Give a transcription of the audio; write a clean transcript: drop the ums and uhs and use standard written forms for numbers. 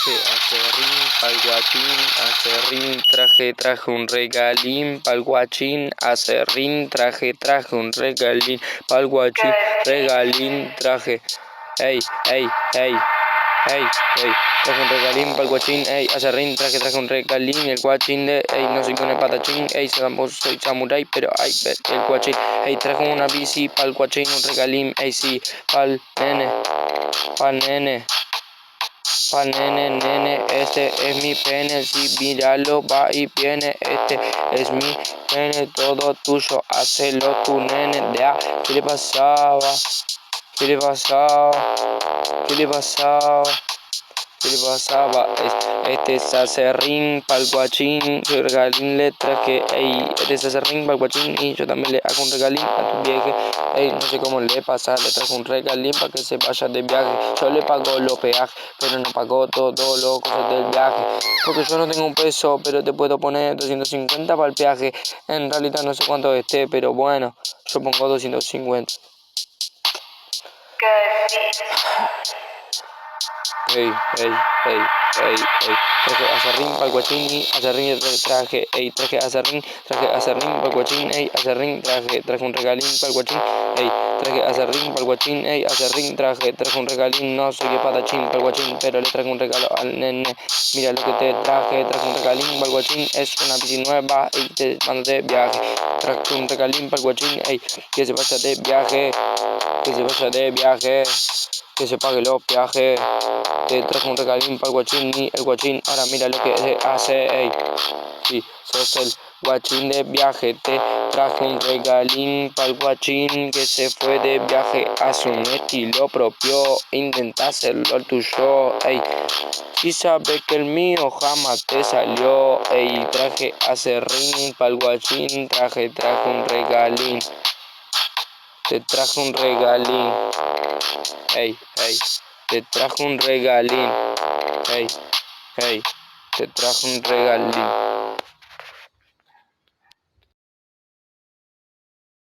Acerrín pa'l guachín, acerrín, traje un regalín pa'l guachín, acerrín, traje un regalín pa'l guachín, regalín, traje, ey, ey, ey, ey, ey, traje un regalín pa'l guachín, ey, acerrín, traje un regalín, el guachín de, ey, no soy con el patachín, ey, soy samurái, pero ay, el guachín, ey, traje una bici pa'l guachín, un regalín, ey, sí, pa'l nene, pa'l nene. Pa' nene, nene, este es mi pene, si míralo, va y viene, este es mi pene, todo tuyo, hacelo tu nene, ¿qué le pasaba? ¿Qué le pasaba? ¿Qué le pasaba? ¿Qué le pasaba? Este es acerrín pa'l guachín, yo regalín le traje, ey, este es acerrín pa'l guachín y yo también le hago un regalín a tu vieja, ey, no sé cómo le pasa, le traje un regalín para que se vaya de viaje, yo le pago los peajes, pero no pago todo lo cosas del viaje, porque yo no tengo un peso, pero te puedo poner 250 para el peaje, en realidad no sé cuánto esté, pero bueno, yo pongo 250. Ey, ey, ey, ey, ey, traje acerrín pa'l guachín y acerrín traje, ey, traje acerrín pa'l guachín, ey, acerrín traje un regalín pa'l guachín, ey, traje acerrín pa'l guachín, ey, acerrín traje un regalín, no soy espadachín pa'l guachín, pero le traje un regalo al nene, mira lo que te traje un regalín pa'l guachín, es una bici nueva y te mando de viaje, traje un regalín pa'l guachín, ey, que se vaya de viaje, que se vaya de viaje, que se pague los viajes. Te traje un regalín para el guachín y el guachín ahora mira lo que se hace, ey. Si sos el guachín de viaje, te traje un regalín para el guachín que se fue de viaje a su estilo propio, intenta hacerlo al tuyo, ey. Si sabes que el mío jamás te salió, ey, traje acerrín para el guachín, traje un regalín, te traje un regalín, ey, ey. Te trajo un regalín, hey, hey, te trajo un regalín.